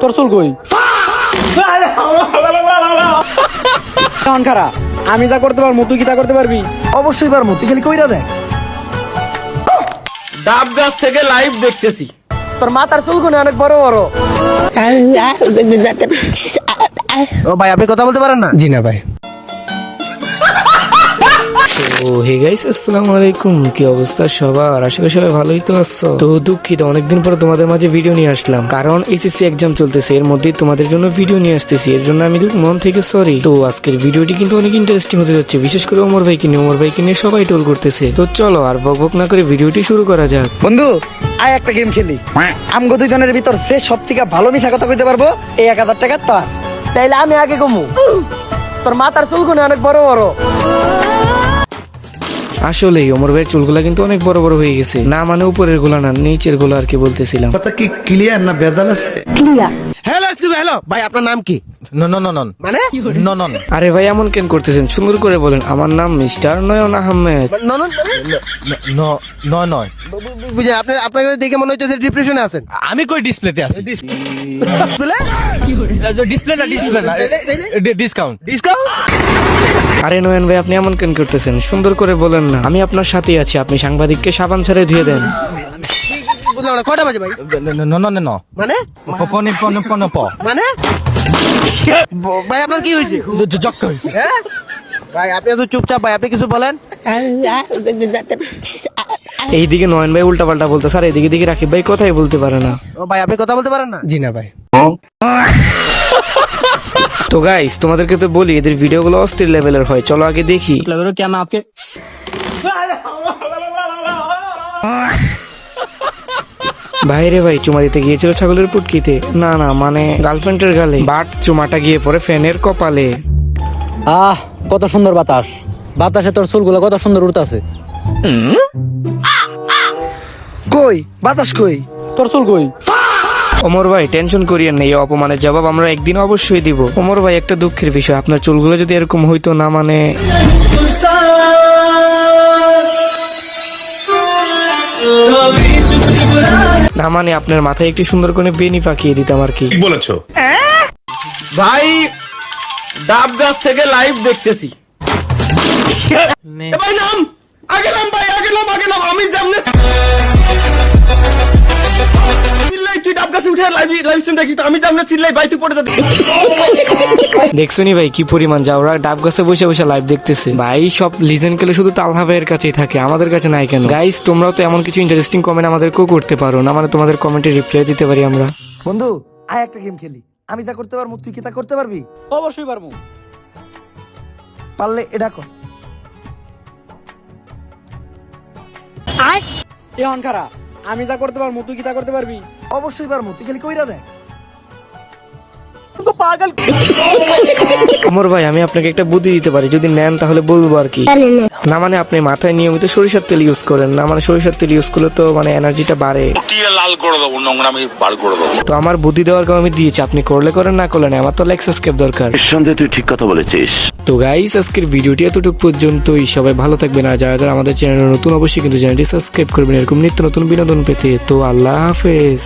তোর চুল কই? খারা আমি যা করতে পারবো তুই কি তা করতে পারবি? অবশ্যই পারবো, তুই খালি কইরা দেখ। ডাব গাছ থেকে লাইভ দেখতেছি। তোর মাথার চুলগুলো অনেক বড় বড়। ও ভাই, আপনি কথা বলতে পারেন না? জি না ভাই। তো হে গাইস, আসসালামু আলাইকুম। কি অবস্থা সবার? আশা করি সবাই ভালোই তো আছো। তো দুঃখিত, অনেকদিন পর তোমাদের মাঝে ভিডিও নিয়ে আসলাম, কারণ এসএসসি এক্সাম চলতেছে, এর মধ্যেই তোমাদের জন্য ভিডিও নিয়ে আসতেছি, এর জন্য আমি মন থেকে সরি। তো আজকের ভিডিওটি কিন্তু অনেক ইন্টারেস্টিং হতে যাচ্ছে, বিশেষ করে ওমর ভাইকে নিয়ে সবাই টোল করতেছে। তো চলো আর বকবক না করে ভিডিওটি শুরু করা যাক। বন্ধু আয় একটা গেম খেলি। আমগো দুইজনের ভিতর যে সব থেকে ভালো মিথ্যা কথা কইতে পারবো এই 1000 টাকা তার। তাইলে আমি আগে কমু। তোর মাথার চুলগুলো অনেক বড় বড়। আসলেই ওমর ভাইয়ের চুলগুলা কিন্তু অনেক বড় বড় হয়ে গেছে, না মানে উপরের গুলা না, নিচের গুলা আর কি বলতেছিলাম। কথা কি ক্লিয়ার না ভেজাল আছে? হ্যালো হ্যালো ভাই, আপনার নাম কি? নন মানে নন। আরে ভাই এমন কেন করতেছেন? সুন্দর করে বলেন, আমার নাম মিস্টার নয়ন আহমেদ। নয় বুঝে আপনাকে দেখে মনে হচ্ছে ডিপ্রেশনে আছেন। আমি কই ডিসপ্লেতে আছি? ডিসপ্লে না ডিসকাউন্ট। আরে নয়ন ভাই, আপনি এমন কেন করতেছেন? সুন্দর করে বলেন না, আমি আপনার সাথেই আছি। আপনি সাংবাদিককে সাবান ছাড়ে ধুয়ে দেন। বুঝলাম না, কয়টা বাজে ভাই? মানে মানে ভাই আপনার কি হয়েছে? জক্কা হয়েছে। হ্যাঁ ভাই, আপনি তো চুপচাপ, ভাই আপনি কিছু বলেন। এইদিকে নয়ন ভাই উল্টা পাল্টা বলতে, স্যার এদিকে দিকে রাকিব ভাই কথাই বলতে পারে না। ও ভাই, আপনি কথা বলতে পারেন না? জি না ভাই। তো গাইস, তোমাদেরকে তো বলি এদের ভিডিওগুলো অস্থির লেভেলের হয়, চলো আগে দেখি। ভাইরে ভাই, চুমা দিতে গিয়েছিল ছাগলের পুটকিতে, না না মানে গার্লফ্রেন্ডের গালে, বাট চুমাটা গিয়ে পড়ে ফ্যানের কপালে। আহ কত সুন্দর বাতাস, বাতাসে তোর চুলগুলো কত সুন্দর উড়তাছে। কই বাতাস কই? তোর চুল কই? ওমর ভাই টেনশন করিয়েন না, এই অপমানের জবাব আমরা একদিন অবশ্যই দিব। ওমর ভাই, একটা দুঃখের বিষয়, আপনার চুলগুলো যদি এরকম হইতো না মানে না মানে আপনার মাথায় একটি সুন্দর করে বেনি পাকিয়ে দিতাম আর কি। বলেছো ভাই, ডাব গাছ থেকে লাইভ দেখতেছি। ভাই নাম আগে নাম, ভাই আগে নাম আমি জানলে তুই ডাব গাছে উঠে লাইভ স্ট্রিম দেখিস, আমি জানলে চিল্লাই ভাই তুই পড়ে যাবি। দেখছনি ভাই কি পরিমাণ যাওরা ডাব গাছে বসে বসে লাইভ দেখতেছে। ভাই সব লিজেন্ড কেলে শুধু তালহা ভাইয়ের কাছেই থাকে, আমাদের কাছে নাই কেন? গাইস তোমরাও তো এমন কিছু ইন্টারেস্টিং কমেন্ট আমাদেরকেও করতে পারো, না মানে তোমাদের কমেন্টে রিপ্লাই দিতে পারি আমরা। বন্ধু আয় একটা গেম খেলি। আমি যা করতে পারবো তুই কি তা করতে পারবি? অবশ্যই পারবো। পারলে এটা কর। এখন খারা আমি যা করতে পারবো তুই কি তা করতে পারবি? অবশ্যই পারবো, তুই খালি কইরা দেখ। ওমর ভাই, আমি আপনাকে একটা বুদ্ধি দিতে পারি, যদি নেন তাহলে বলবো আর কি। না মানে আপনি মাথায় নিয়মিত সরিষার তেল ইউজ করেন, না মানে সরিষার তেল ইউজ করলে তো মানে এনার্জিটা বাড়ে। লাল করে দেবো, নোংরামি বার করে দেবো। তো আমার বুদ্ধি দেওয়ার কারণে আমি দিয়েছি, আপনি করলে করেন না করলে না, আমার তো লাইক সাবস্ক্রাইব দরকার। নিঃসন্দেহে তুই ঠিক কথা বলেছিস। তো গাইস, আজকের ভিডিওটি এতটুকু পর্যন্তই। সবাই ভালো থাকবেন, আর যারা যারা আমাদের চ্যানেলে নতুন অবশ্যই কিন্তু চ্যানেলটি সাবস্ক্রাইব করবেন এরকম নিত্য নতুন বিনোদন পেতে। তো আল্লাহ হাফেজ।